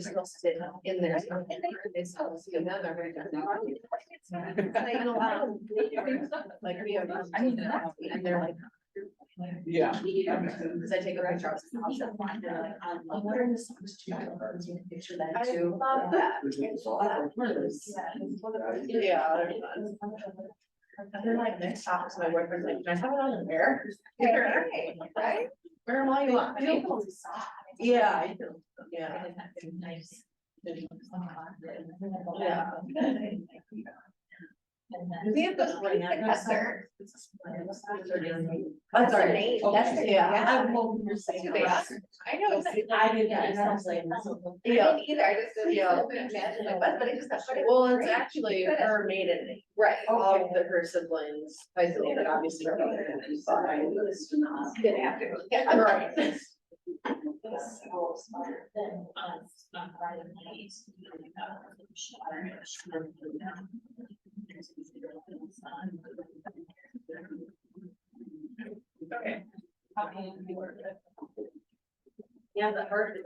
just go sit in there. It's so together. Like we have, I mean, and they're like. Yeah. Because I take a picture of and they're like, I'm wearing this. Picture that too. I love that. Yeah. And they're like, next office, my boyfriend's like, can I have it on the mirror? Right? Where am I? Yeah. Yeah. Nice. Yeah. We have this one professor. That's our name. That's yeah. I know. I did that. Yeah. Either. I just didn't imagine it was, but it just got. Well, it's actually her maiden name. Right. All of her siblings, isolated, obviously. Didn't have to. Yeah, right. Okay. Yeah, the heart is.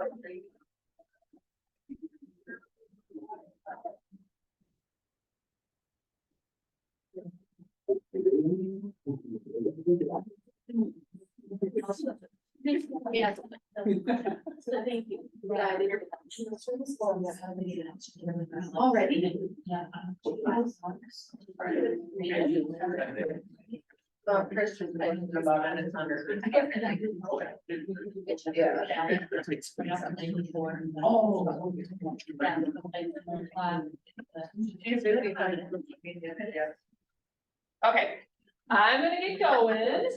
Yeah. Thank you. Already? Chris was mentioning about it, it's under. Okay, I'm gonna get going,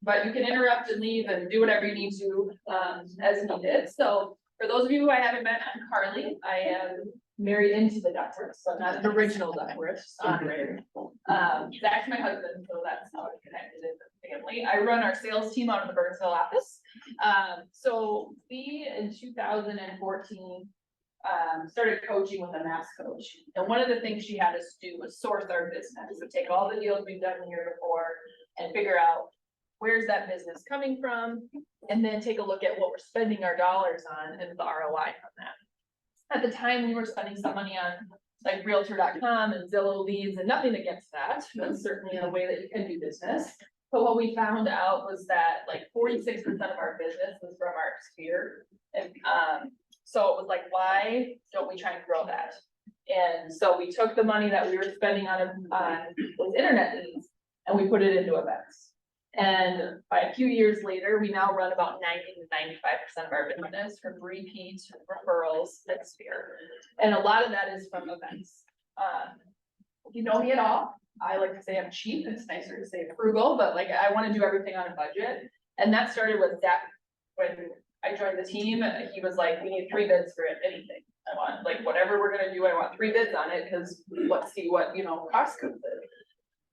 but you can interrupt and leave and do whatever you need to, as needed. So for those of you who I haven't met, I'm Carly. I am married into the Duckworth, so not the original Duckworth, honorary. Zach's my husband, so that's how I connected in the family. I run our sales team out of the Burnsville office. So we, in 2014, started coaching with a mass coach. And one of the things she had us do was source our business. So take all the deals we've done the year before and figure out where's that business coming from, and then take a look at what we're spending our dollars on and the ROI on that. At the time, we were spending some money on like realtor.com and Zillow leads, and nothing against that. That's certainly a way that you can do business. But what we found out was that like 46% of our business was from our sphere. And so it was like, why don't we try and grow that? And so we took the money that we were spending on those internet leads and we put it into events. And by a few years later, we now run about 90 to 95% of our business from repeat referrals and sphere. And a lot of that is from events. If you know me at all, I like to say I'm cheap. It's nicer to say frugal, but like I want to do everything on a budget. And that started with Zach. When I joined the team, he was like, we need 3 bids for anything. I want like whatever we're gonna do, I want 3 bids on it because let's see what cost comes in.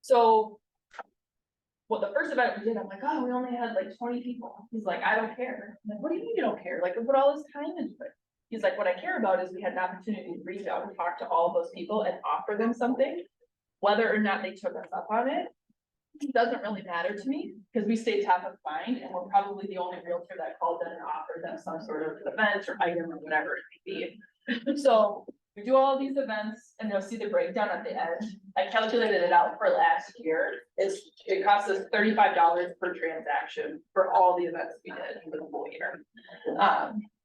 So well, the first event we did, I'm like, oh, we only had like 20 people. He's like, I don't care. I'm like, what do you mean you don't care? Like, we put all this time into it. He's like, what I care about is we had an opportunity to reach out and talk to all those people and offer them something. Whether or not they took us up on it, doesn't really matter to me because we stay top of mind and we're probably the only realtor that called them and offered them some sort of event or item or whatever it may be. So we do all of these events and you'll see the breakdown at the end. I calculated it out for last year. It cost us $35 per transaction for all the events we did for the whole year.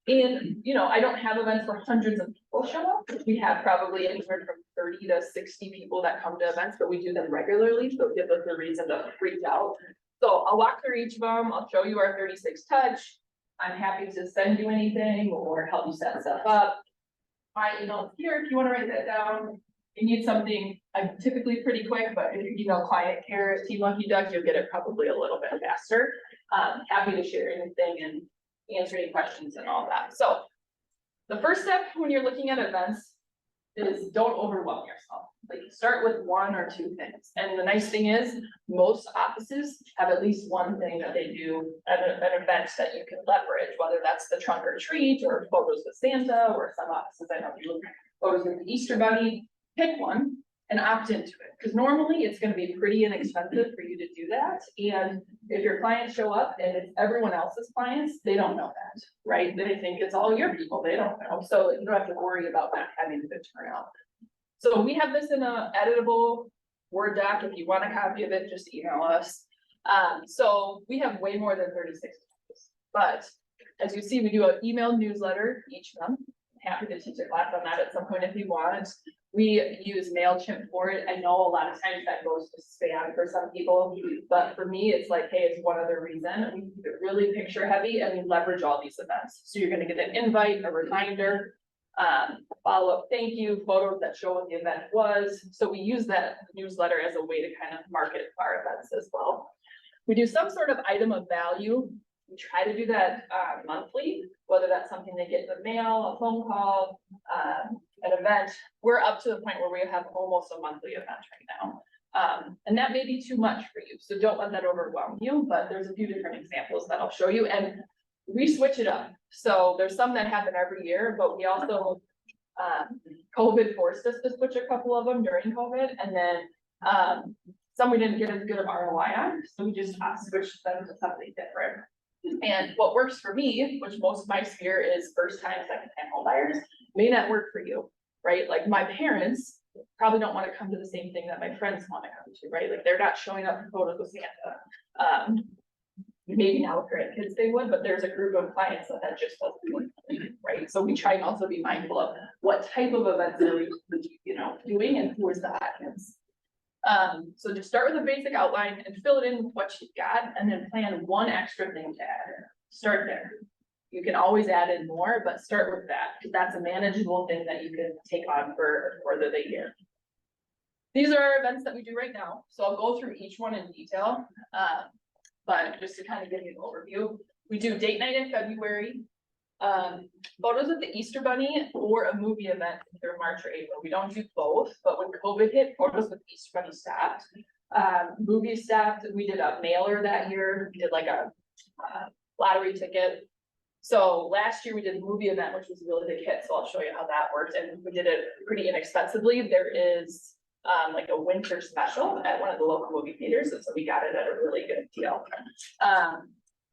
And I don't have events where hundreds of people show up. We have probably anywhere from 30 to 60 people that come to events, but we do them regularly, so it gives us a reason to reach out. So I'll walk through each of them. I'll show you our 36 touch. I'm happy to send you anything or help you set stuff up. My email is here if you want to write that down. If you need something, I'm typically pretty quick, but if you email clientcare@TeamLuckyDuck, you'll get it probably a little bit faster. Happy to share anything and answer any questions and all that. So the first step when you're looking at events is don't overwhelm yourself. Like start with 1 or 2 things. And the nice thing is most offices have at least one thing that they do at an event that you can leverage, whether that's the trunk or treat or photos with Santa, or some offices I know do photos with the Easter Bunny. Pick one and opt into it. Because normally it's gonna be pretty inexpensive for you to do that. And if your clients show up and it's everyone else's clients, they don't know that, right? They think it's all your people, they don't know. So you don't have to worry about not having a good turnout. So we have this in a editable Word doc. If you want a copy of it, just email us. So we have way more than 36 pages, but as you see, we do an email newsletter each month. Happy to teach a class on that at some point if you want. We use MailChimp for it. I know a lot of times that goes to spam for some people, but for me, it's like, hey, it's one other reason. We keep it really picture heavy and we leverage all these events. So you're gonna get an invite, a reminder, follow-up thank you, photos that show what the event was. So we use that newsletter as a way to kind of market our events as well. We do some sort of item of value. We try to do that monthly, whether that's something they get in the mail, a phone call, an event. We're up to the point where we have almost a monthly event right now. And that may be too much for you, so don't let that overwhelm you, but there's a few different examples that I'll show you, and we switch it up. So there's some that happen every year, but we also, COVID forced us to switch a couple of them during COVID, and then some we didn't get as good of ROI on, so we just switched them to something different. And what works for me, which most of my sphere is first time, second time home buyers, may not work for you, right? Like my parents probably don't want to come to the same thing that my friends want to come to, right? Like they're not showing up for photos with Santa. Maybe now with grandkids they would, but there's a group of clients that just doesn't work, right? So we try and also be mindful of what type of events are we, doing and who is the audience. So just start with a basic outline and fill it in with what you've got, and then plan one extra thing to add. Start there. You can always add in more, but start with that, because that's a manageable thing that you can take on for the year. These are our events that we do right now. So I'll go through each one in detail. But just to kind of give you an overview, we do date night in February, photos of the Easter Bunny, or a movie event through March or April. We don't do both, but when COVID hit, photos with the Easter Bunny stopped. Movies stopped. We did a mailer that year. We did like a lottery ticket. So last year we did a movie event, which was a really big hit. So I'll show you how that worked. And we did it pretty inexpensively. There is like a winter special at one of the local movie theaters. And so we got it at a really good deal.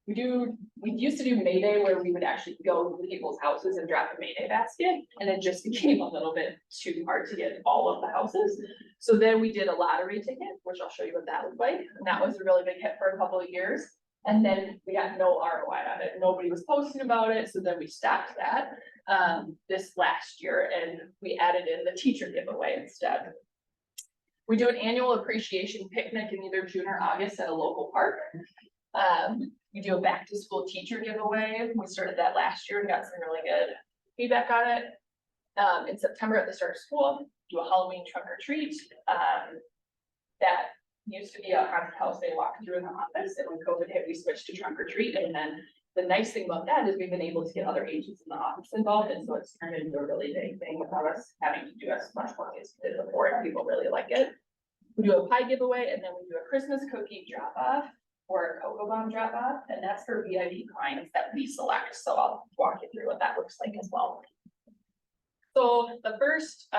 We used to do May Day where we would actually go to people's houses and drop a May Day basket, and it just became a little bit too hard to get all of the houses. So then we did a lottery ticket, which I'll show you what that looked like. And that was a really big hit for a couple of years. And then we got no ROI on it. Nobody was posting about it. So then we stopped that this last year, and we added in the teacher giveaway instead. We do an annual appreciation picnic in either June or August at a local park. We do a back to school teacher giveaway. We started that last year and got some really good feedback on it. In September at the start of school, do a Halloween trunk or treat. That used to be a haunted house they walk through in the office, and when COVID hit, we switched to trunk or treat. And then the nice thing about that is we've been able to get other agents in the office involved, and so it's turned into a really big thing without us having to do as much work as we did before, and people really like it. We do a pie giveaway, and then we do a Christmas cookie drop off or a cocoa bomb drop off, and that's for VIP clients that we select. So I'll walk you through what that looks like as well. So the first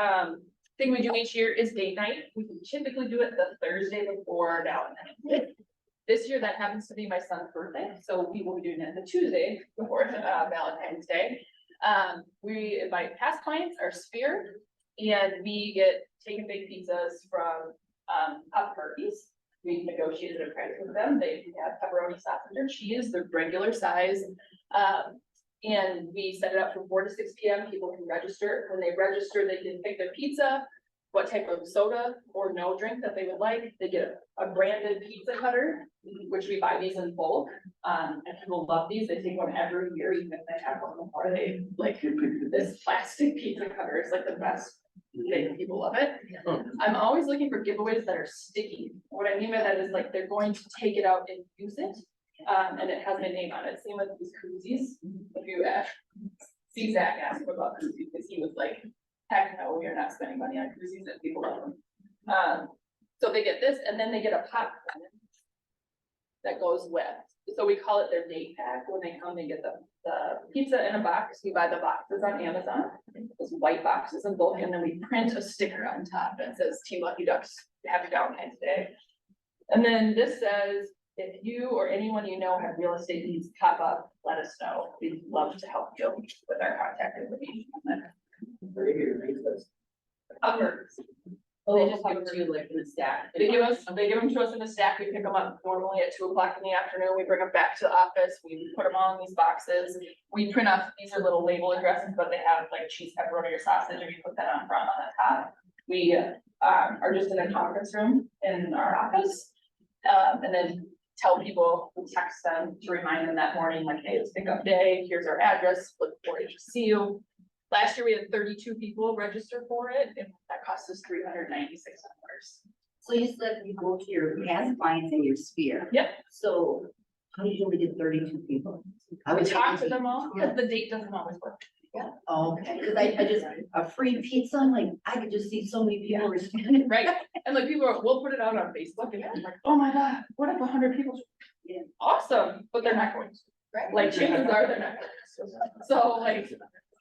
thing we do each year is date night. We typically do it the Thursday before Valentine's. This year that happens to be my son's birthday, so we will be doing it the Tuesday before Valentine's Day. We invite past clients, our sphere, and we get taken big pizzas from Up Murphy's. We negotiated a price with them. They have pepperoni, sausage, or cheese. They're regular size. And we set it up from 4 to 6 p.m. People can register. When they register, they can pick their pizza, what type of soda or no drink that they would like. They get a branded pizza cutter, which we buy these in bulk. And people love these. They take one every year, even if they have one before. They like this plastic pizza cutter is like the best thing. People love it. I'm always looking for giveaways that are sticky. What I mean by that is like they're going to take it out and use it. And it has my name on it. Same with these koozies. If you see Zach ask him about koozies, because he was like, heck no, we are not spending money on koozies, and people love them. So they get this, and then they get a popcorn that goes with. So we call it their date pack. When they come, they get the the pizza in a box, we buy the boxes on Amazon, those white boxes in bulk, and then we print a sticker on top that says Team Lucky Ducks, happy Valentine's Day. And then this says, if you or anyone you know have real estate needs pop up, let us know. We'd love to help you with our contact information. Uppers. They just give it to you like in a stack. They give them to us in a stack, we pick them up normally at 2 o'clock in the afternoon, we bring them back to the office, we put them all in these boxes. We print off, these are little label addresses, but they have like cheese, pepperoni, or sausage, and we put that on front on the top. We are just in a conference room in our office, and then tell people, we text them to remind them that morning, like, hey, it's pickup day, here's our address, look forward to see you. Last year, we had 32 people register for it, and that cost us $396. So you said you go to your past clients in your sphere. Yep. So how do you only get 32 people? We talk to them all, because the date doesn't always work. Yeah, okay, cause I just, a free pizza, I'm like, I could just see so many people responding. Right, and like people are, we'll put it out on Facebook, and I'm like, oh my god, what if 100 people? Yeah. Awesome, but they're not going to. Right. Like chances are they're not. So like,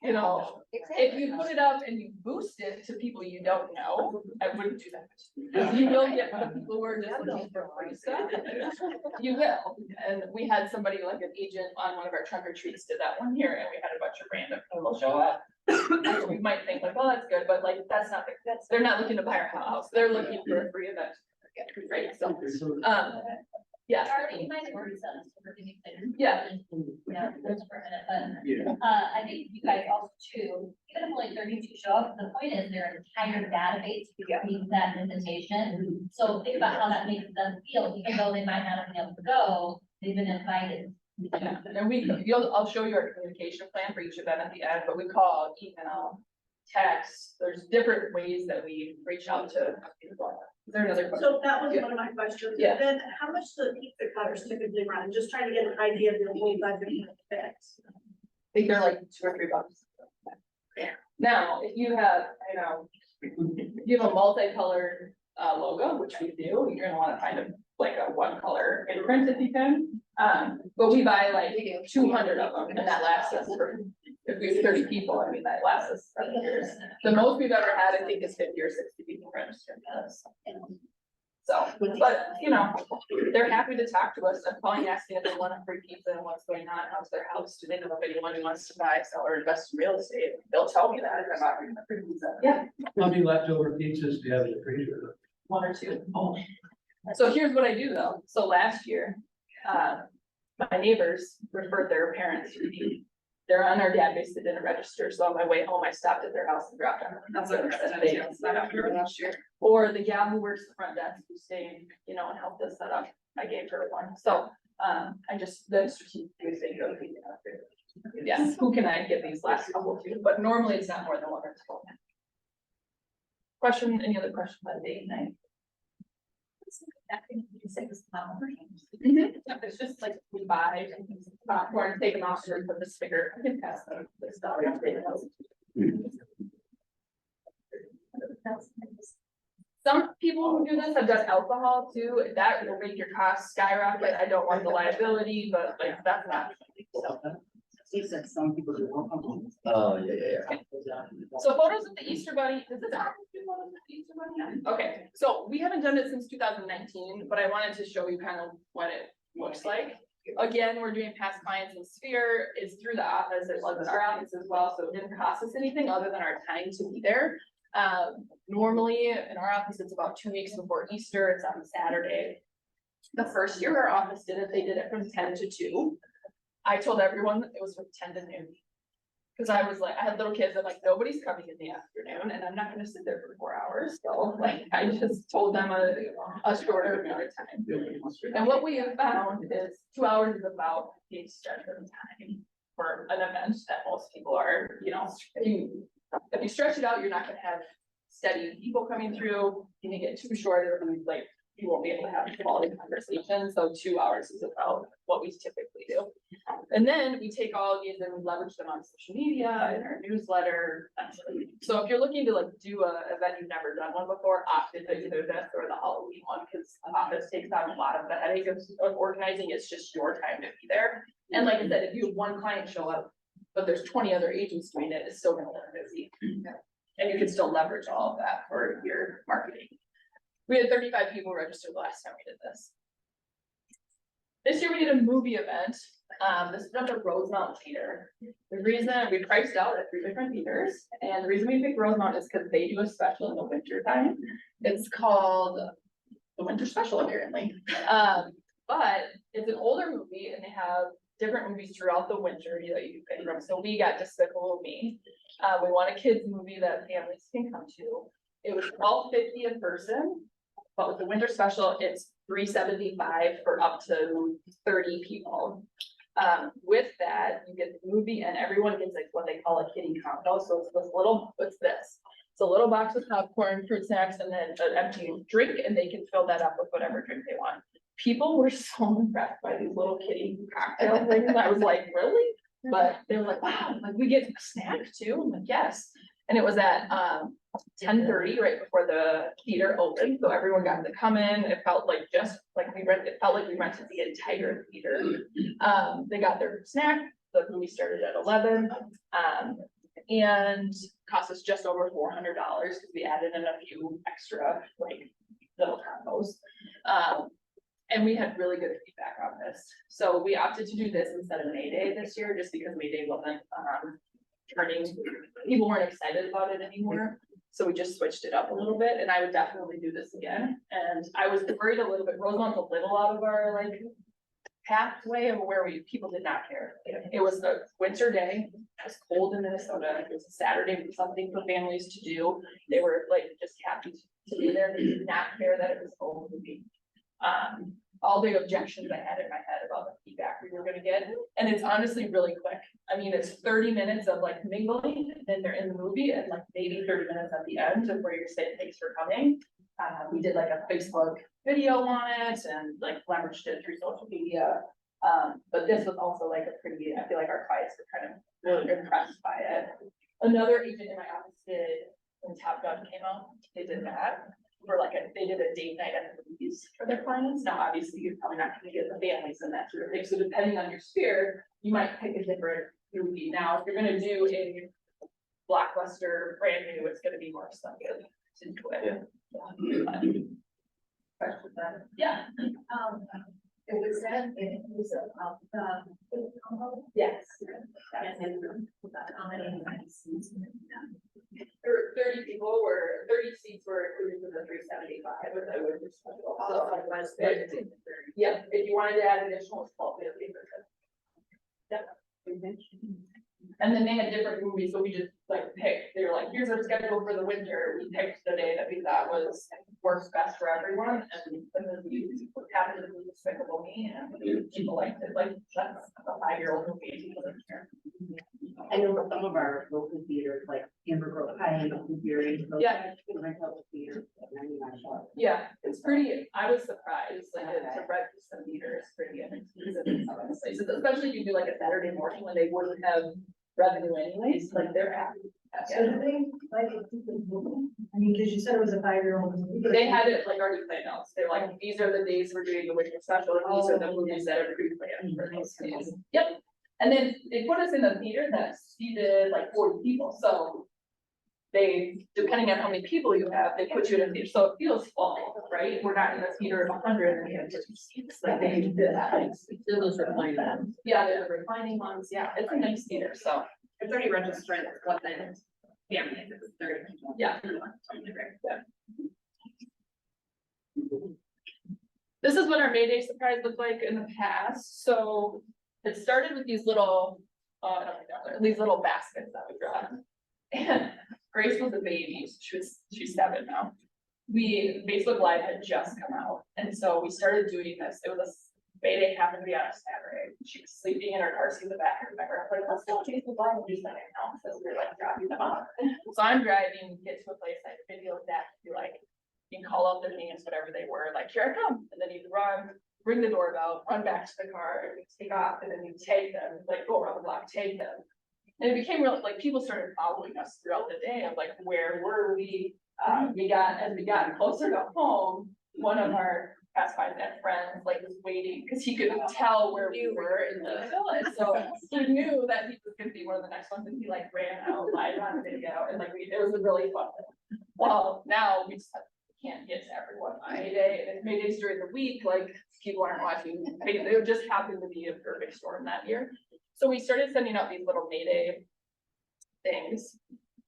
you know, if you put it up and you boost it to people you don't know, I wouldn't do that. You will get the people who are just looking for free stuff. You will, and we had somebody like an agent on one of our trunk or treats did that one year, and we had a bunch of random people show up. We might think like, oh, that's good, but like, that's not, they're not looking to buy our house, they're looking for a free event. Right, so, yeah. Already, you might have already said this, we're getting clear. Yeah. Yeah, just for a minute, but, I think you guys also too, even if only 32 show up, the point is their entire database reads that invitation. So think about how that makes them feel, even though they might not have been able to go, they've been invited. Yeah, and I'll show you our communication plan for each event at the end, but we call, email, text, there's different ways that we reach out to people. Is there another question? So that was one of my questions. Yeah. Then how much do the pizza cutters typically run? Just trying to get an idea of the whole budget effects. I think they're like $2 or $3. Now, if you have, you have a multicolored logo, which we do, you're gonna wanna find like a one color imprint if you can. But we buy like 200 of them, and that lasts us for, if we have 30 people, I mean, that lasts us 7 years. The most we've ever had, I think, is 50 or 60 people registered with us. So, but, they're happy to talk to us. I'm calling asking if they want a free pizza and what's going on, how's their house, do they know of anyone who wants to buy, sell, or invest in real estate? They'll tell me that if I'm offering a free pizza. Yeah, How many leftover pizzas do you have in the freezer? 1 or 2. Oh. So here's what I do though. So last year, my neighbors referred their parents to me. They're on our database, they didn't register, so on my way home, I stopped at their house and dropped them. Or the gal who works the front desk who stayed, and helped us set up, I gave her one, so, I just, then strategically say, go to the. Yes, who can I give these last couple to, but normally it's not more than 1 or 2. Question, any other questions on day night? It's just like we buy popcorn, take them off, and put the sticker. I can pass them this dollar. Some people who do this have done alcohol too. That will make your costs skyrocket. I don't want the liability, but like that's not. So. You said some people do alcohol. Oh, yeah. So photos of the Easter Bunny, does this happen to be photos of the Easter Bunny? Okay, so we haven't done it since 2019, but I wanted to show you kind of what it looks like. Again, we're doing past clients in Sphere, it's through the office, there's like our office as well, so it didn't cost us anything other than our time to be there. Normally in our office, it's about 2 weeks before Easter, it's on Saturday. The first year our office did it, they did it from 10 to 2. I told everyone that it was from 10 to noon. Cause I was like, I had little kids, I'm like, nobody's coming in the afternoon and I'm not gonna sit there for 4 hours. So like, I just told them a shorter amount of time. And what we have found is 2 hours is about the stretch of time for an event that most people are, if you stretch it out, you're not gonna have steady people coming through. You can get too short, it'll be like you won't be able to have quality conversation, so 2 hours is about what we typically do. And then we take all of these and we leverage them on social media and our newsletter. So if you're looking to like do a event you've never done one before, opt into either this or the Halloween one, because office takes on a lot of the headache of organizing. It's just your time to be there. And like I said, if you have one client show up, but there's 20 other agents doing it, it's still gonna look busy. And you can still leverage all of that for your marketing. We had 35 people register the last time we did this. This year we did a movie event. This is at the Rosemount Theater. The reason we priced out at 3 different theaters, and the reason we picked Rosemount is because they do a special in the winter time. It's called the Winter Special, apparently. But it's an older movie, and they have different movies throughout the winter that you can pick from. So we got Despicable Me. We want a kids movie that families can come to. It was $12.50 a person, but with the winter special, it's $3.75 for up to 30 people. With that, you get the movie and everyone gets like what they call a kiddie combo. So it's it's a little box of popcorn, fruit snacks, and then an empty drink, and they can fill that up with whatever drink they want. People were so impressed by these little kiddie cocktail things. I was like, really? But they were like, wow, like we get a snack too. I'm like, yes. And it was at 10:30 right before the theater opened, so everyone got to come in. It felt like it felt like we rented the entire theater. They got their snack. The movie started at 11, and cost us just over $400 because we added in a few extra like little combos. And we had really good feedback on this. So we opted to do this instead of May Day this year, just because May Day wasn't people weren't excited about it anymore. So we just switched it up a little bit, and I would definitely do this again. And I was worried a little bit, Rosemont's a little out of our like pathway of where people did not care. It was a winter day, it was cold in Minnesota, it was a Saturday, something for families to do. They were like just happy to be there, they did not care that it was cold to be. All the objections I had in my head about the feedback we were gonna get, and it's honestly really quick. I mean, it's 30 minutes of like mingling, then they're in the movie, and like maybe 30 minutes at the end of where you're saying thanks for coming. We did like a Facebook video on it and like leveraged it through social media. But this was also like a pretty, I feel like our clients were kind of really impressed by it. Another agent in my office did, when Top Gun came out, they did that. For like they did a date night at the movies for their clients. Now, obviously, you're probably not gonna get the families and that sort of thing. So depending on your sphere, you might pick a different movie. Now, if you're gonna do a blockbuster brand new, it's gonna be more expensive to do it. Yeah. It was that, it was Yes. and then how many seats? 30 people were, 30 seats were included in the 375, but I would just. Yeah, if you wanted to add additional, it's $12.50. Yeah. And then they had different movies, so we just like picked, they were like, here's our schedule for the winter. We picked the day that we thought works best for everyone, and the movie happened to be Despicable Me, and people liked it, like, that's a 5-year-old movie. I know for some of our local theaters, like Amber Grove High, Yeah. Theater, $99. Yeah, it's pretty, I was surprised, like, to rent some theater is pretty inexpensive in some of the places, especially if you do like a Saturday morning when they wouldn't have revenue anyways, like, they're happy. So do they, like, I mean, cause you said it was a 5-year-old. They had it like already planned out, so they're like, these are the days we're doing the winter special, and these are the movies that are pre-planned for those days. Yep, and then they put us in a theater that seated like 40 people, so they, depending on how many people you have, they put you in a theater, so it feels full, right? We're not in a theater of 100 and we have 50 seats, like they did that. Those reclining ones. Yeah, they're the reclining ones, yeah, it's a nice theater, so. It's already registered, what then? Family, if it's 30 people. Yeah. This is what our May Day surprise looked like in the past, so it started with these little, these little baskets that we brought. And Grace was a baby, so she's 7 now. Facebook Live had just come out, and so we started doing this. It was a May Day happened to be on a Saturday. She was sleeping in her car seat in the back. I remember, I'm like, let's go Facebook Live and do something now. So we were like dropping them off. So I'm driving, get to a place, I video that, be like, you can call out their name games, whatever they were, like, here I come, and then you'd run, ring the doorbell, run back to the car, and we'd take off, and then you'd take them, like, go around the block, take them. And it became really, like, people started following us throughout the day of like, where were we? As we got closer to home, one of our classified net friends, like, was waiting, cause he could tell where we were in the village, so he knew that he was gonna be one of the next ones, and he like ran out live on video, and like, it was a really fun thing. Well, now we just can't get to everyone on Mayday, and if Mayday's during the week, like, people aren't watching, it just happened to be a perfect storm that year. So we started sending out these little Mayday things.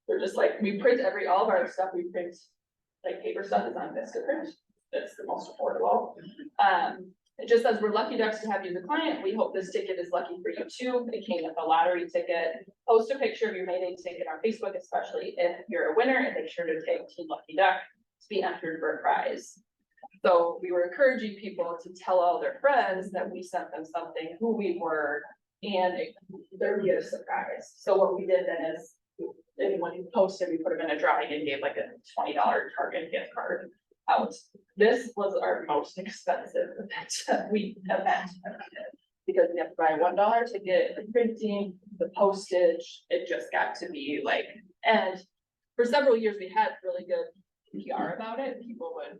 They're just like, we print all of our stuff, we print, like, paper stuff is on Vistaprint. That's the most affordable. It just says, we're lucky ducks to have you as a client. We hope this ticket is lucky for you too. It came with a lottery ticket. Post a picture of your Mayday ticket on Facebook, especially if you're a winner, and make sure to tag Team Lucky Duck to be entered for a prize. So we were encouraging people to tell all their friends that we sent them something, who we were, and there'd be a surprise. So what we did then is, anyone who posted, we put them in a drawing and gave like a $20 Target gift card out. This was our most expensive event we ever did, because we have to buy a $1 ticket, the printing, the postage. It just got to be like, and for several years we had really good PR about it. People would,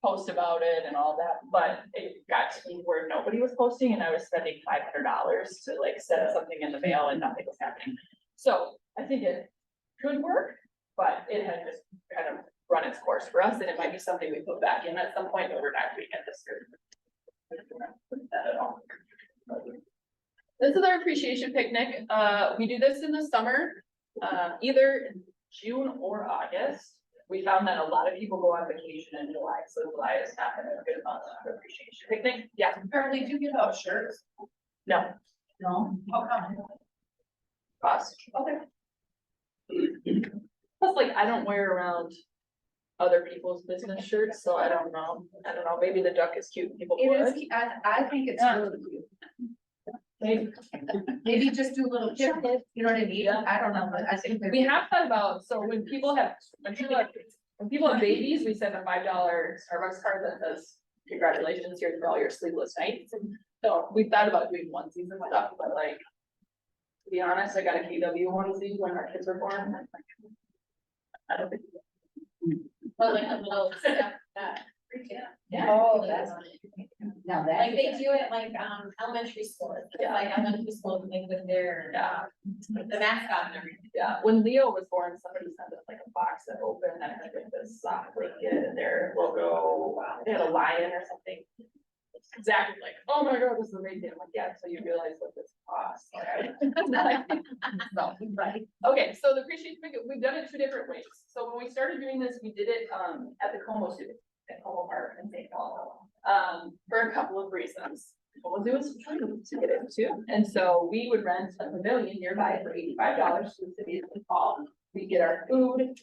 post about it and all that, but it got to be where nobody was posting, and I was spending $500 to like send something in the mail and nothing was happening. So I think it could work, but it had just kind of run its course for us, and it might be something we put back in at some point, but we're not doing it this year. That at all. This is our appreciation picnic. We do this in the summer, either June or August. We found that a lot of people go on vacation in July, so July is not a good month for appreciation picnic. Yeah. Apparently do give out shirts. No. No, How come? Cost. Okay. Plus, like, I don't wear around other people's business shirts, so I don't know. Maybe the duck is cute. People It would. is, I think it's Yeah. really cute. Maybe. Maybe just do a little chip, you know what I mean? Yeah. I don't know, but I think they're. We have thought about, so when people have babies, we send a $5 Starbucks card that says, congratulations, here's for all your sleepless nights. So we thought about doing onesies and stuff, but like, to be honest, I got a KW onesie when our kids were born. I don't think. But like a little step, Yeah. oh, that's, now that. like they do it like, elementary school, it's like elementary school, like with their, the mascot and everything. Yeah, when Leo was born, somebody sent us like a box that opened and had like this sock blanket and their logo, they had a lion or something. Exactly, like, oh my god, this is amazing. I'm like, yeah, so you realize what this costs. So, Right. okay, so the appreciation picnic, we've done it two different ways. So when we started doing this, we did it at the Como Zoo, at Como Park in St. Paul, for a couple of reasons. Como Zoo is free to get into, and so we would rent a pavilion nearby for $85 to the city of St. Paul. We get our food,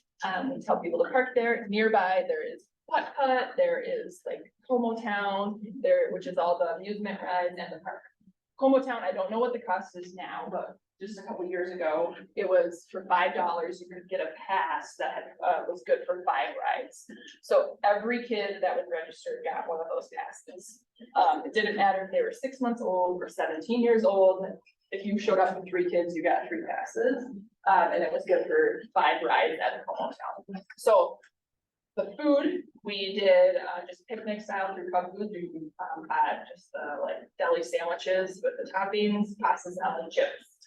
we tell people to park there. Nearby, there is putt-putt, there is like Como Town, which is all the amusement rides and the park. Como Town, I don't know what the cost is now, but just a couple years ago, it was for $5, you could get a pass that was good for 5 rides. So every kid that was registered got one of those passes. It didn't matter if they were 6 months old or 17 years old. If you showed up with 3 kids, you got 3 passes. And it was good for 5 rides at the Como Town. So the food, we did just picnic style through Pub Food. We had just like deli sandwiches with the toppings, pasta salad, and chips.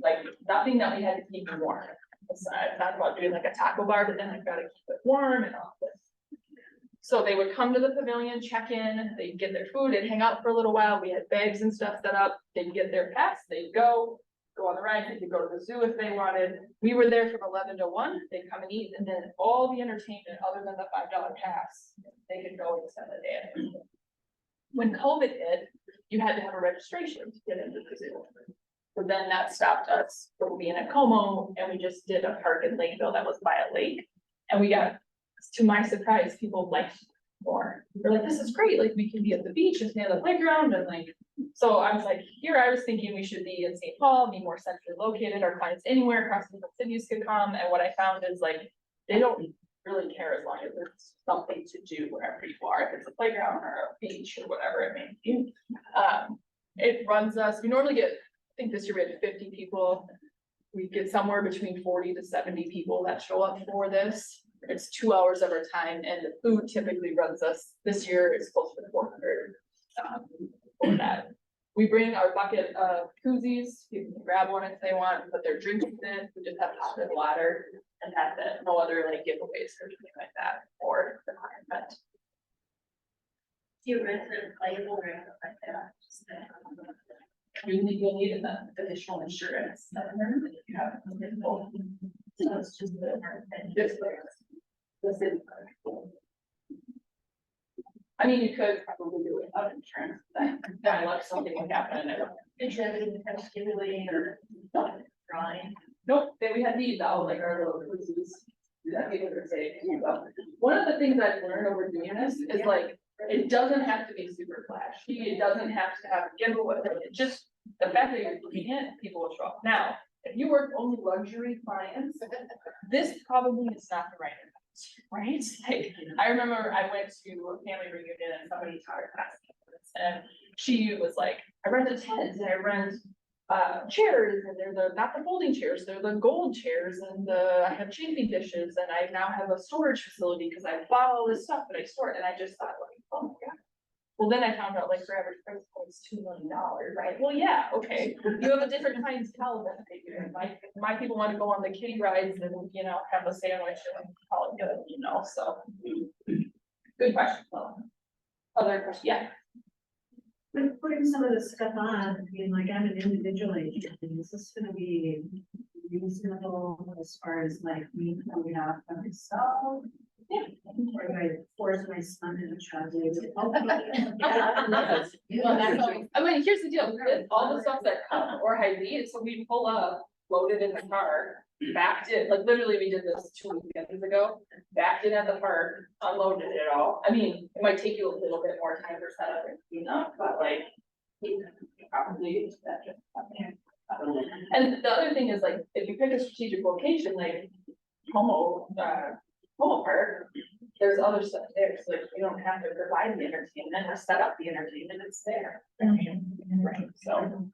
Like nothing that we had to keep warm. I thought about doing like a taco bar, but then I've got to keep it warm and all this. So they would come to the pavilion, check in, they'd get their food, they'd hang out for a little while. We had bags and stuff set up. They'd get their pass, they'd go on the ride, they could go to the zoo if they wanted. We were there from 11 to 1, they'd come and eat, and then all the entertainment other than the $5 pass, they could go and spend the day. When COVID hit, you had to have a registration to get into the zoo. So then that stopped us from being at Como, and we just did a park in Lakeville that was by a lake. And we got, to my surprise, people liked more. They're like, this is great, like we can be at the beach and stay on the playground, and like, so I was like, here I was thinking we should be in St. Paul, be more centrally located, our clients anywhere across the cities could come, and what I found is like, they don't really care as long as there's something to do wherever you are, if it's a playground or a beach or whatever it may be. It runs us, we normally get, I think this year we had 50 people. We get somewhere between 40 to 70 people that show up for this. It's 2 hours of our time, and the food typically runs us, this year is close to 400 for that. We bring our bucket of koozies, people can grab one if they want, put their drinks in, we just have hot and water, and that's it, no other like giveaways or anything like that, or the event. Do you rent it playable or anything like that? You'll need an additional insurance. You have to. So it's just the. This is. I mean, you could probably do it without insurance, that like something would happen and Interesting, kind of stimulating or drawing. nope, then we had these out, like our little cruises. That people could say, one of the things I've learned over doing this is like, it doesn't have to be super flashy, it doesn't have to have a giveaway, it just, the fact that you're doing it, people will show up. Now, if you work only luxury clients, this probably is not the right event, right? Like, I remember I went to a family reunion and somebody taught her class, and she was like, I rent a tent and I rent chairs, and they're the, not the folding chairs, they're the gold chairs, and I have chafing dishes, and I now have a storage facility because I bought all this stuff and I store it, and I just thought like, oh my god. Well, then I found out like your average price point is $2 million, right? Well, yeah, okay, you have a different clientele than they do. My people want to go on the kiddie rides and, you know, have a sandwich and call it good, you know, so. Good question. Other question, yeah. When putting some of this stuff on, being like, I'm an individual agent, is this gonna be reasonable as far as like me coming out by myself? Yeah. Or do I force my son into transit? Well, that's always, I mean, here's the deal, with all the stuff that come or Hy-Vee, so we pull up, load it in the car, backed it, like literally we did this 2 weekends ago, backed it at the park, unloaded it all. I mean, it might take you a little bit more time for setup and cleanup, but like, you probably that just happening. And the other thing is like, if you pick a strategic location, like Homo Park, there's other stuff there, so like you don't have to provide the entertainment or set up the entertainment, it's there. Right, so.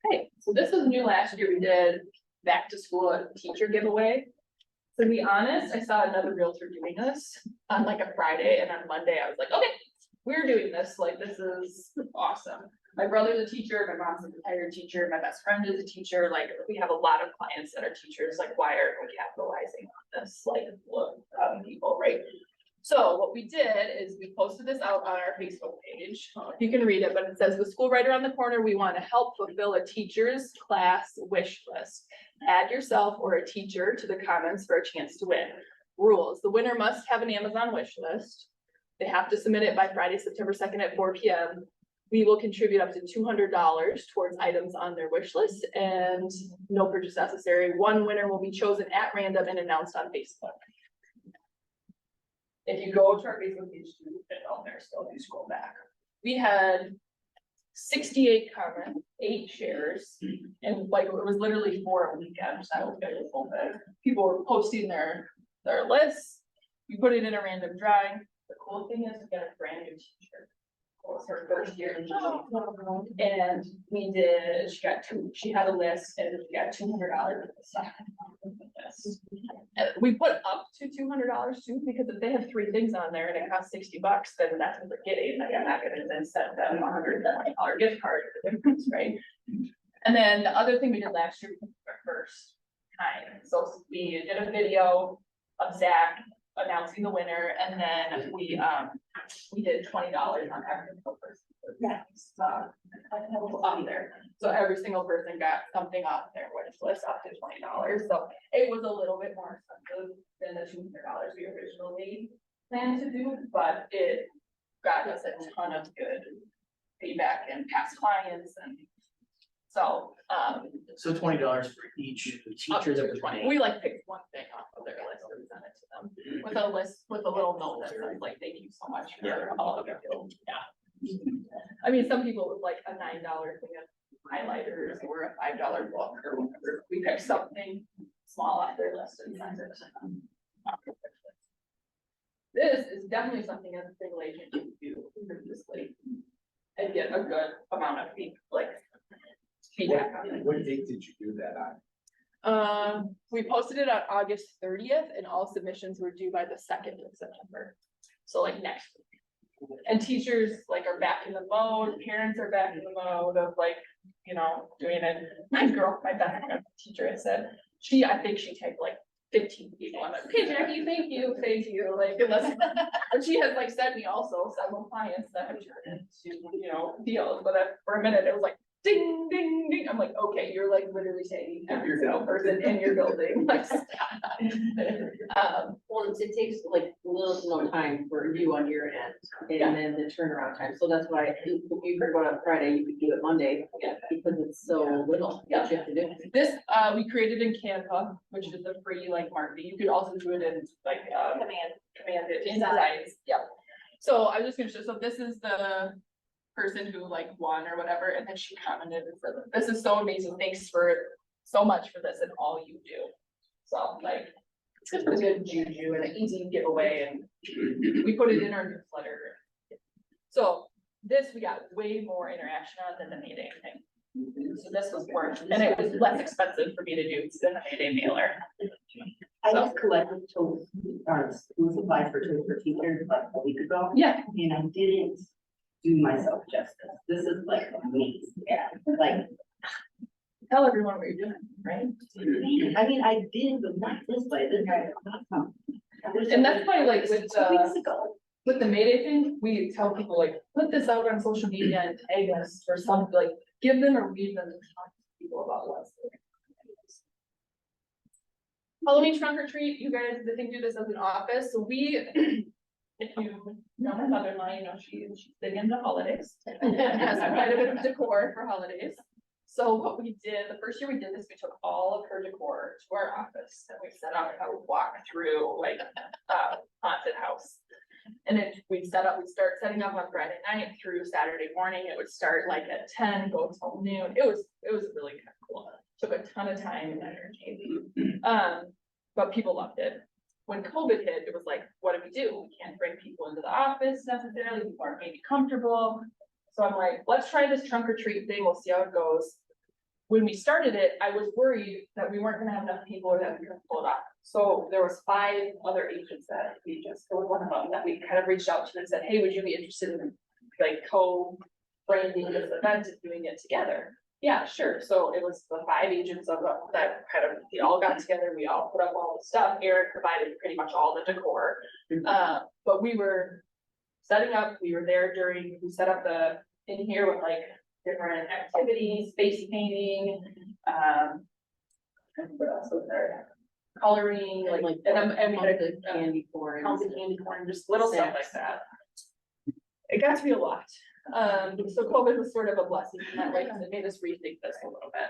Okay, so this was new last year, we did back to school teacher giveaway. To be honest, I saw another realtor doing this on like a Friday, and on Monday I was like, okay, we're doing this, like this is awesome. My brother's a teacher, my mom's a retired teacher, my best friend is a teacher, like we have a lot of clients that are teachers, like why aren't we capitalizing on this, like people, right? So what we did is we posted this out on our Facebook page. You can read it, but it says, with school right around the corner, we want to help fulfill a teacher's class wish list. Add yourself or a teacher to the comments for a chance to win. Rules: the winner must have an Amazon wish list. They have to submit it by Friday, September 2nd at 4 p.m. We will contribute up to $200 towards items on their wish list, and no purchase necessary. One winner will be chosen at random and announced on Facebook. If you go to our Facebook page, on there still, if you scroll back, we had 68 comments, 8 shares, and like it was literally for a weekend. So people were posting their lists. You put it in a random drawing. The cool thing is, we got a brand new teacher. It was her first year, and we did. She had a list, and we got $200 stuff. We put up to $200 too, because if they have 3 things on there and it costs $60, then that's what they're getting. Like, I'm not gonna then send them a $120 gift card for the difference, right? And then the other thing we did last year was our first time. So we did a video of Zach announcing the winner, and then we did $20 on every single person. Yeah, up there. So every single person got something off their wish list up to $20. So it was a little bit more expensive than the $200 we originally planned to do, but it got us a ton of good feedback and past clients, and so So $20 for each teacher that was 20. We like picked one thing off of their list and sent it to them with a list, with a little note that says like, thank you so much for all of your help. Yeah. I mean, some people with like a $9 thing of highlighters or a $5 book or whatever. We picked something small off their list and send it. This is definitely something as a single agent you can do previously. And get a good amount of feedback on it. What date did you do that on? We posted it on August 30th and all submissions were due by the 2nd of September. So like next week. And teachers like are back in the mode, parents are back in the mode of like, you know, doing it. My best friend teacher had said, I think she typed like 15 people. I'm like, okay, Jackie, thank you. Like, unless, but she has like sent me also several clients that have turned into, you know, deals, but for a minute it was like, ding, ding, ding. I'm like, okay, you're like literally saying every single person in your building. Like, Well, it takes like little to no time for you on your end, Yeah. and then the turnaround time, so that's why if you could go on Friday, you could do it Monday, because it's so little that you have to do. this, we created in Canva, which is a free like marketing. You could also do it in like, command it in designs. Yep. So I was just gonna show, so this is the person who like won or whatever, and then she commented and said, this is so amazing, thanks for so much for this and all you do. So like, it's just a good juju and an easy giveaway, and we put it in our newsletter. So this, we got way more interaction on than the Mayday thing. So this was worth, and it was less expensive for me to do than the Mayday mailer. I just collected school supplies for teachers like a week ago, Yeah, and I didn't do myself justice. This is like amazing, yeah, like, tell everyone what you're doing, right? I mean, I did, but not this way, this guy. And that's why like with 2 weeks ago. with the Mayday thing, we tell people like, put this out on social media and tag us or something, like, give them a reason to talk to people about what's. Halloween trunk or treat, you guys, I think do this as an office, so we, if you know my mother-in-law, you know, she's big into holidays. And has quite a bit of decor for holidays. So what we did, the first year we did this, we took all of her decor to our office and we set up a walk through like haunted house. And then we'd start setting up on Friday night through Saturday morning. It would start like at 10, go till noon. It was really kind of cool. Took a ton of time and energy. But people loved it. When COVID hit, it was like, what do? We can't bring people into the office necessarily. People aren't maybe comfortable. So I'm like, let's try this trunk or treat thing. We'll see how it goes. When we started it, I was worried that we weren't gonna have enough people or that we couldn't pull it off. So there was 5 other agents that it was one of them that we kind of reached out to and said, hey, would you be interested in like co-branding this event and doing it together? Yeah, sure. So it was the 5 agents of that kind of, we all got together, we all put up all the stuff. Eric provided pretty much all the decor. But we were setting up, we were there we set up in here with like different activities, face painting, and what else was there? Coloring, and we had the candy corn. candy corn, just little stuff like that. It got to be a lot. So COVID was sort of a blessing in that way, because it made us rethink this a little bit.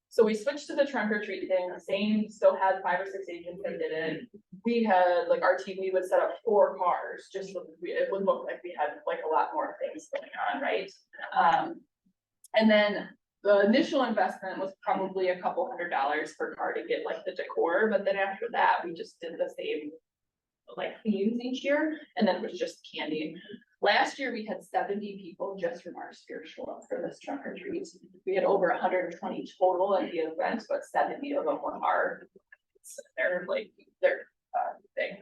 So we switched to the trunk or treat thing, still had 5 or 6 agents that did it. We had like our team, we would set up 4 cars, just so it would look like we had like a lot more things going on, right? And then the initial investment was probably a couple $100 per car to get like the decor, but then after that, we just did the same like themes each year, and then it was just candy. Last year, we had 70 people just from our sphere show up for this trunk or treat. We had over 120 total at the event, but 70 of them were our, they're thing.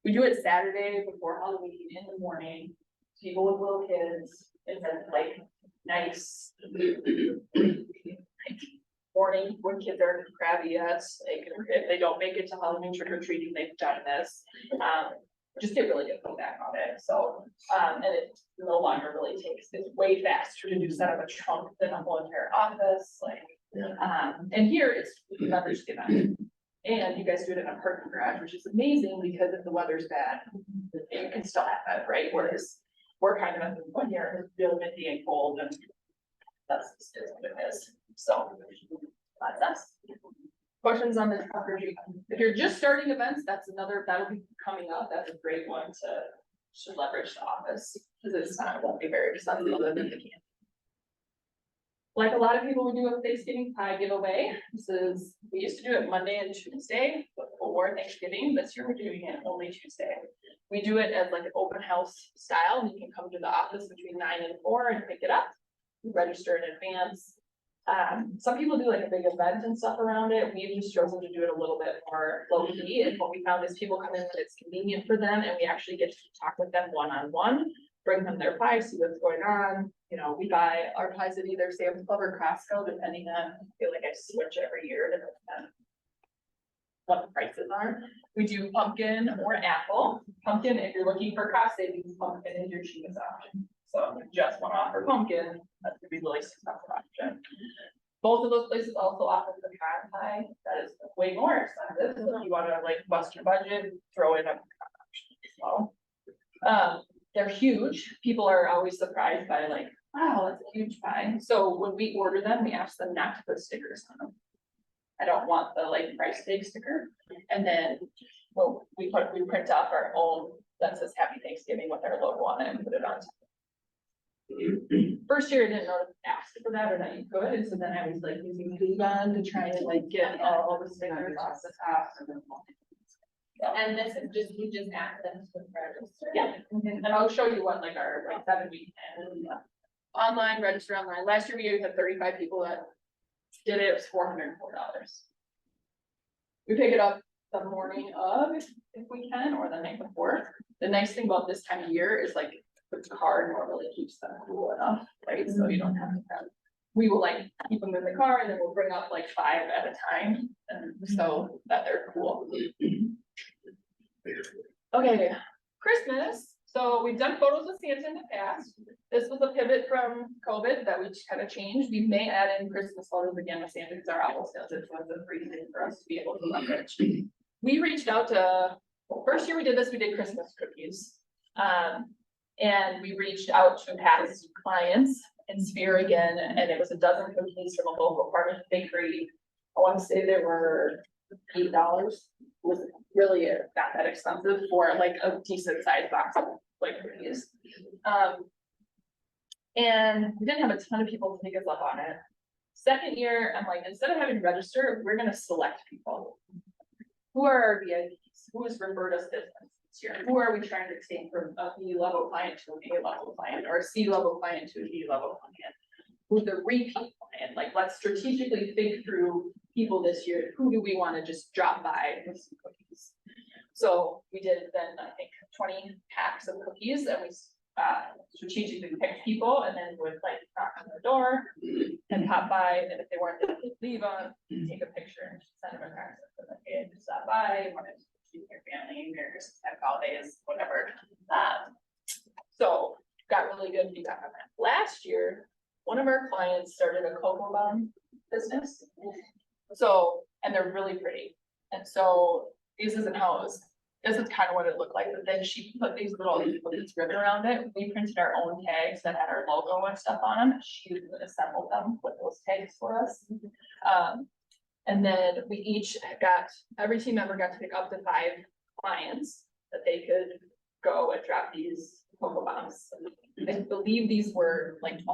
We do it Saturday before Halloween in the morning. People with little kids, and then like nice morning when kids are crabby, yes, if they don't make it to Halloween trick or treating, they've done this. Just get really good feedback on it. So, and it no longer really takes, it's way faster to do set up a trunk than a whole entire office, like, and here it's leverage the event. And you guys do it in a parking garage, which is amazing because if the weather's bad, you can still have it, right? Whereas we're kind of at the point here, it's real windy and cold, and that's just what it is. So that's us. Questions on the trunk or treat? If you're just starting events, that'll be coming up. That's a great one to leverage the office, because it won't be very expensive other than the candy. like a lot of people, we do a Thanksgiving pie giveaway. We used to do it Monday and Tuesday before Thanksgiving. This year we're doing it only Tuesday. We do it as like an open house style, and you can come to the office between 9 and 4 and pick it up. Register in advance. Some people do like a big event and stuff around it. We've just chosen to do it a little bit more low key, and what we found is people come in when it's convenient for them, and we actually get to talk with them one-on-one, bring them their pie, see what's going on. You know, we buy our pies at either Sam's Club or Costco, depending on, I feel like I switch every year depending on what the prices are. We do pumpkin or apple. Pumpkin, if you're looking for cost savings, pumpkin is your cheapest option. So if you just want to offer pumpkin, that's gonna be the least expensive option. Both of those places also offer the pecan pie, that is way more expensive, so if you wanna like bust your budget, throw in a pecan option as well. They're huge, people are always surprised by like, wow, that's a huge pie. So when we order them, we ask them not to put stickers on them. I don't want the like price tag sticker, and then, well, we print off our own that says Happy Thanksgiving with our logo on it and put it on. First year, I didn't know to ask for that or that you could, and so then I was like using glue gun to try and like get all the stickers off the top. And this is just, you just ask them to register. Yeah, and I'll show you what like our like 7-week plan. Online, register online. Last year we had 35 people that did it. It was $404. We pick it up the morning of if we can, or the night before. The nice thing about this time of year is like the car normally keeps them cool enough, right? So you don't have to have. We will like keep them in the car, and then we'll bring up like 5 at a time, and so that they're cool. Okay, Christmas. So we've done photos with Santa in the past. This was a pivot from COVID that we just kind of changed. We may add in Christmas photos again with Santa because our office does it, so it's a free thing for us to be able to leverage. We reached out to, well, first year we did this, we did Christmas cookies. And we reached out to past clients in Sphere again, and it was a dozen cookies from a local farmer's bakery. I want to say they were $8. It was really not that expensive for like a decent sized box of like cookies. And we didn't have a ton of people to take us up on it. Second year, I'm like, instead of having register, we're gonna select people. Who are our VIPs? Who has referred us business this year? Who are we trying to take from a B level client to an A level client, or a C level client to an E level client? Who's the repeat client? Like, let's strategically think through people this year. Who do we want to just drop by with some cookies? So we did then, I think, 20 packs of cookies, and we strategically picked people, and then would like knock on their door and pop by, and if they weren't, leave on, take a picture and send them a text. Okay, just stop by, wanted to see your family, Merry Christmas, happy holidays, whatever. So got really good feedback on that. Last year, one of our clients started a cocoa bomb business. So, and they're really pretty. And so this isn't how it was. This is kind of what it looked like, but then she put these this ribbon around it. We printed our own tags that had our logo and stuff on them. She assembled them with those tags for us. And then we each every team member got to pick up to 5 clients that they could go and drop these cocoa bombs. I believe these were like $12.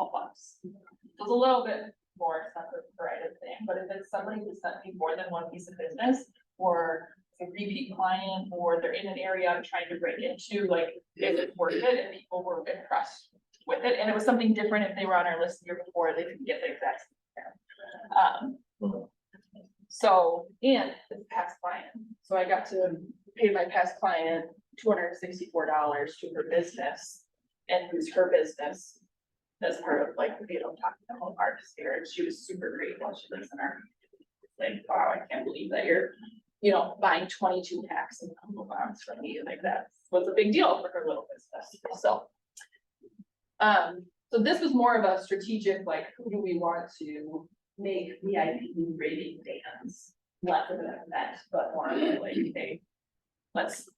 It was a little bit more expensive for item thing, but if it's somebody who sent me more than one piece of business, or a repeat client, or they're in an area I'm trying to break into, like, is it worth it? And people were impressed with it, and it was something different. If they were on our list the year before, they could get the exact same. So, and this past client, so I got to pay my past client $264 to her business, and use her business as part of like, talking to home artist here, and she was super grateful. She lives in our, like, wow, I can't believe that you're, buying 22 packs of cocoa bombs from me. Like, that was a big deal for her little business. So, so this was more of a strategic, like, who do we want to make VIP rating bands, less of an event, but more of a, like, hey, let's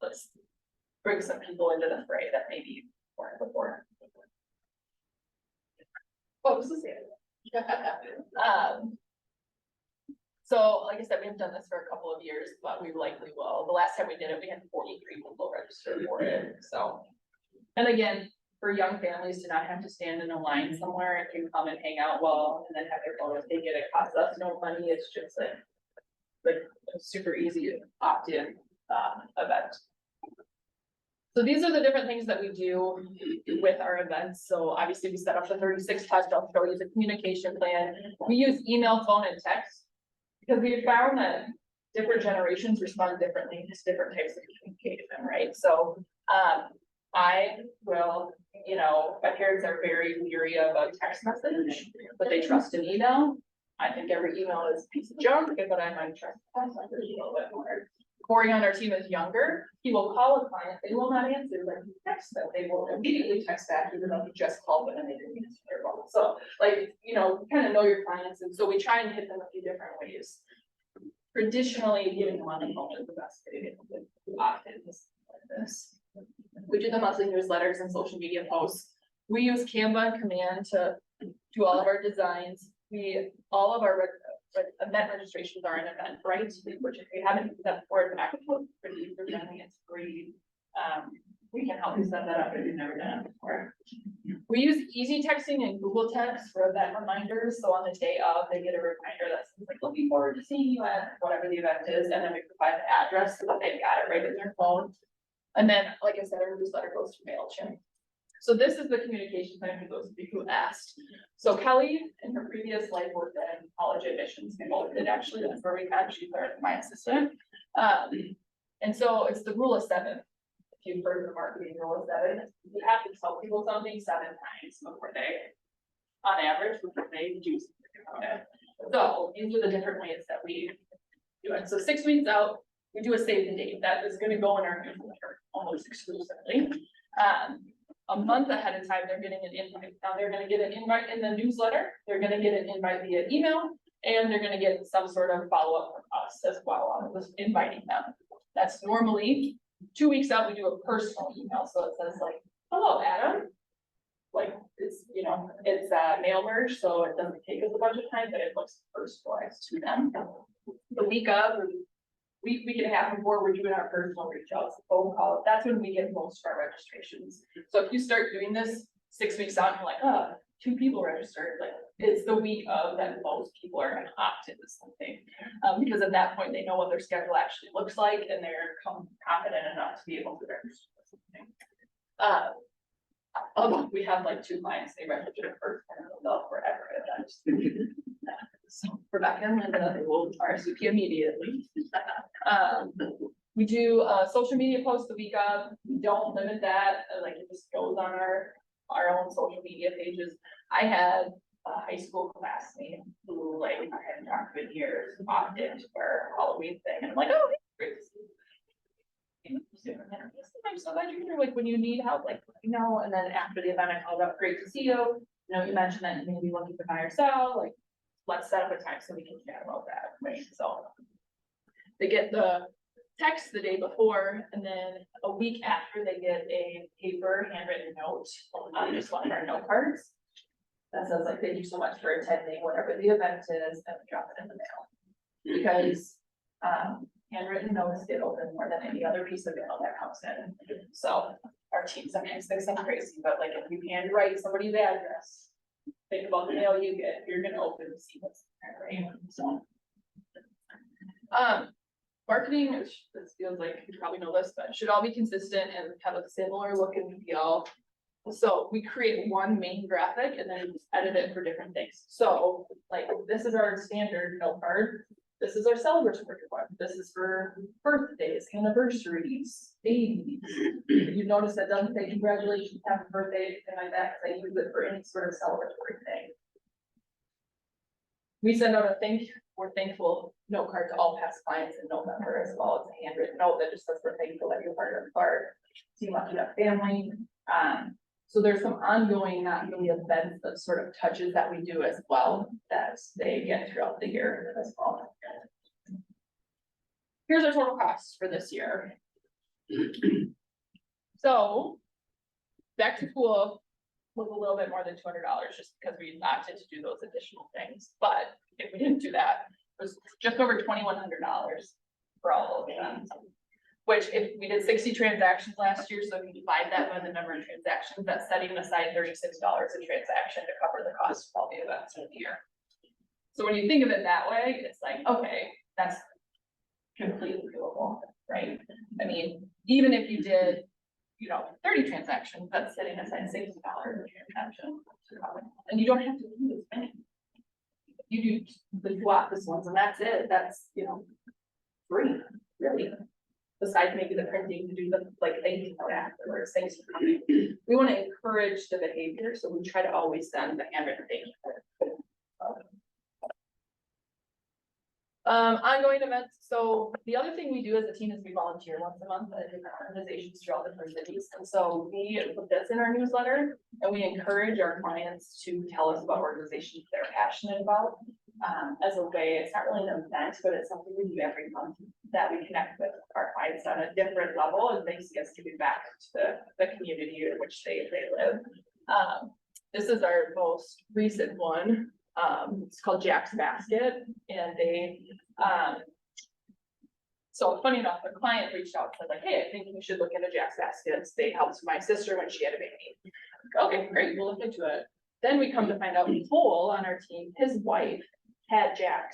bring some people into the fray that maybe weren't before. Oh, this is it. So like I said, we haven't done this for a couple of years, but we likely will. The last time we did it, we had 43 people register for it. So, and again, for young families to not have to stand in a line somewhere and can come and hang out well, and then have their photos taken. It costs us no money. It's just like a super easy opt-in event. So these are the different things that we do with our events. So obviously we set up the 36 touch. I'll show you the communication plan. We use email, phone, and text because we found that different generations respond differently to different types of communication, right? So I will, you know, my parents are very leery of a text message, but they trust an email. I think every email is a piece of junk, but I might trust a text message a little bit more. Corey on our team is younger. He will call a client. They will not answer, but he texts them. They will immediately text back, even though he just called them and they didn't answer their phone. So, like, you know, kind of know your clients, and so we try and hit them a few different ways. Traditionally, giving them on the phone is the best way to get them to opt in like this. We do the monthly newsletters and social media posts. We use Canva and Command to do all of our designs. All of our event registrations are an event, right? Which if you haven't done that before, it's actually pretty user friendly. It's free. We can help you set that up if you've never done it before. We use easy texting and Google Text for event reminders. So on the day of, they get a reminder that's like, looking forward to seeing you at whatever the event is. And then we provide the address so that they've got it right in their phone. And then, like I said, our newsletter goes to MailChimp. So this is the communication plan for those of you who asked. So Kelly, in her previous life, worked in college admissions. We both did actually. That's where we met. She's my assistant. And so it's the rule of 7. If you've heard the marketing rule of 7, you have to tell people something 7 times before they, on average, before they do something about it. So these are the different ways that we do it. So 6 weeks out, we do a save the date. That is going to go in our newsletter almost exclusively. A month ahead of time, they're getting an invite. Now they're going to get an invite in the newsletter. They're going to get an invite via email, and they're going to get some sort of follow-up from us as well on just inviting them. That's normally 2 weeks out. We do a personal email, so it says like, "Hello, Adam." Like it's, you know, it's mail merge, so it doesn't take us a bunch of time, but it looks personalized to them. The week of, week and a half before we're doing our personal reach outs, phone call, that's when we get most of our registrations. So if you start doing this 6 weeks out, and you're like, oh, 2 people registered, like it's the week of that most people are gonna opt into something. Because at that point, they know what their schedule actually looks like, and they're confident enough to be able to register something. We have like 2 clients, they registered first and they'll forever. So Rebecca and Linda, they will RSVP immediately. We do social media posts the week of. We don't limit that, like it just goes on our own social media pages. I had a high school classmate who like I hadn't talked to in years, opted for a Halloween thing, and I'm like, oh, great to see you. I'm so glad you're here. Like when you need help, like you know. And then after the event, I called up, great to see you. You know, you mentioned that you may be looking to buy or sell, like. Let's set up a time so we can chat about that, right? So they get the text the day before, and then a week after they get a paper handwritten note on just one of our note cards. That says like, thank you so much for attending whatever the event is, and we drop it in the mail. Because handwritten notes get opened more than any other piece of mail that comes in. So our team sometimes thinks I'm crazy, but like if you handwrite somebody's address, think about the mail you get, you're gonna open to see what's there, right? So marketing, which this feels like you probably know this, but should all be consistent and have a similar look and feel. So we create one main graphic and then we just edit it for different things. So like this is our standard note card. This is our celebratory one. This is for birthdays, anniversaries, babies. You notice that doesn't say congratulations, happy birthday, anything like that, because I use it for any sort of celebratory thing. We send out we're thankful note card to all past clients in November, as well as a handwritten note that just says we're thankful that you're part of the card. See lucky that family. So there's some ongoing, not really events, but sort of touches that we do as well that they get throughout the year as well. Here's our total costs for this year. So back to school was a little bit more than $200 just because we opted to do those additional things. But if we didn't do that, it was just over $2,100 for all of them. which if we did 60 transactions last year, so if you divide that by the number of transactions, that's setting aside $36 a transaction to cover the cost of all the events in the year. So when you think of it that way, it's like, okay, that's completely doable, right? I mean, even if you did, 30 transactions, that's setting aside $60 a transaction. And you don't have to do this many. You do the two office ones and that's it, that's, free, really. Besides maybe the printing to do the, thank you note afterwards, thanks for coming. We want to encourage the behavior, so we try to always send the handwritten thank you. Ongoing events, so the other thing we do as a team is we volunteer once a month at different organizations throughout different cities. And so we put this in our newsletter and we encourage our clients to tell us about organizations they're passionate about. As a way, it's not really an event, but it's something we do every month that we connect with our clients on a different level and they see us giving back to the community in which they live. This is our most recent one. It's called Jack's Basket, and they, so funny enough, the client reached out and said like, hey, I think you should look into Jack's Baskets. They helped my sister when she had a baby. Okay, great, we'll look into it. Then we come to find out Cole on our team, his wife had Jack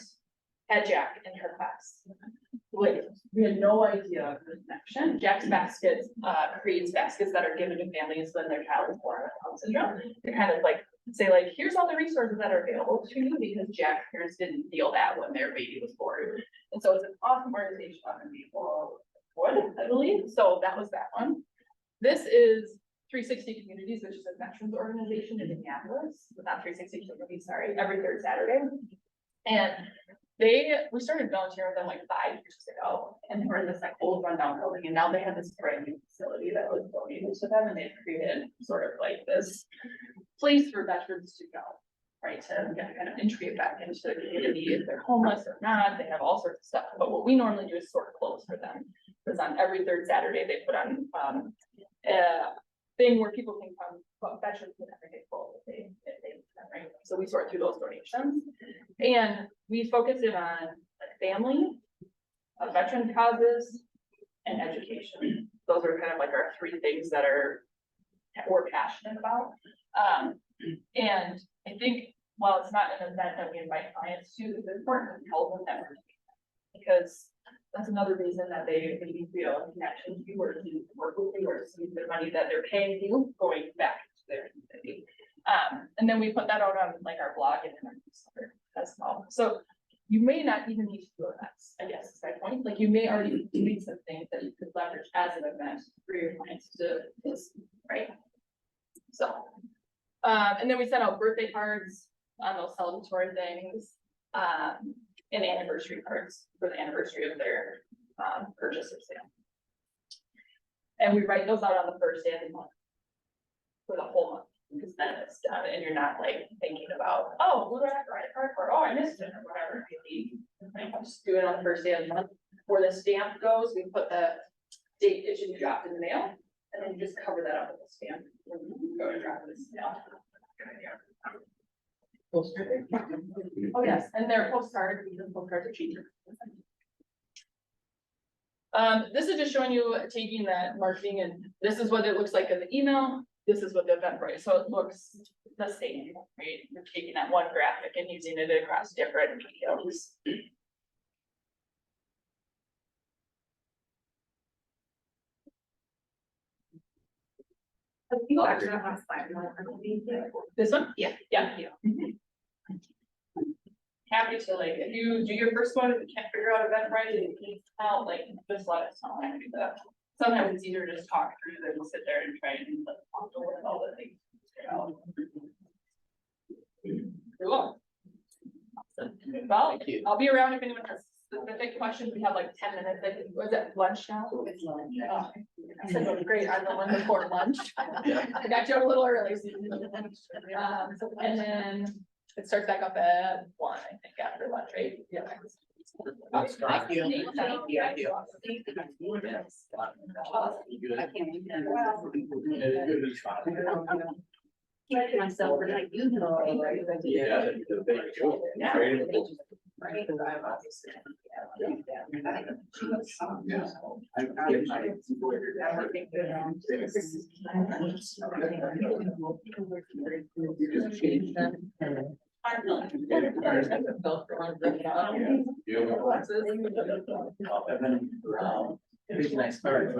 in her class. Like, we had no idea of the connection. Jack's Baskets creates baskets that are given to families when their child is born with Down syndrome. They kind of say here's all the resources that are available to you because Jack's parents didn't feel that when their baby was born. And so it's an awesome organization on people would, I believe. So that was that one. This is 360 Communities, which is a veterans organization in Minneapolis, but not 360 Communities, sorry, every third Saturday. And we started volunteering with them 5 years ago, and they were in this old rundown building, and now they have this brand new facility that was donated to them, and they've created sort of this place for veterans to go, right, to kind of integrate back into the community if they're homeless or not. They have all sorts of stuff, but what we normally do is sort of clothes for them, because on every third Saturday they put on a thing where people can come, well, veterans can never get full if they right? So we sort through those donations, and we focus it on family, veteran causes, and education. Those are kind of our 3 things that we're passionate about. And I think while it's not an event that we invite clients to, it's important to tell them that we're doing that, because that's another reason that they feel a connection to you or to work with you or to see the money that they're paying you going back to their community. And then we put that out on our blog and in our newsletter as well. So you may not even need to do events, I guess is my point. You may already be doing some things that you could leverage as an event for your clients to see, right? So, and then we sent out birthday cards on those celebratory things, and anniversary cards for the anniversary of their purchase or sale. And we write those out on the first day of the month for the whole month, because then it's done and you're not thinking about, oh, what do I have to write a card for? Oh, I missed it or whatever. Just do it on the first day of the month. Where the stamp goes, we put the date it should be dropped in the mail, and then you just cover that up with a stamp when you go to drop it in the mail. Oh, yes, and their postcards are cheaper. This is just showing you taking that marketing, and this is what it looks like in the email. This is what the Eventbrite, so it looks the same, right? You're taking that one graphic and using it across different mediums. People actually don't have slide. This one? Yeah. Happy to if you do your first one, if you can't figure out Eventbrite and you need help, just let us know. I can do that. Sometimes it's easier to just talk through than to sit there and try and talk over all the things. Cool. Awesome. Well, I'll be around if anyone has specific questions. We have 10 minutes. Was it lunch now? It's lunch. Oh, I said it was great. I'm the one before lunch. I got you a little early. And then it starts back up at 1, I think, after lunch, right? Yeah. Thank you. Thank you. Myself, but you know, right? Yeah. Yeah. Pretty nice car.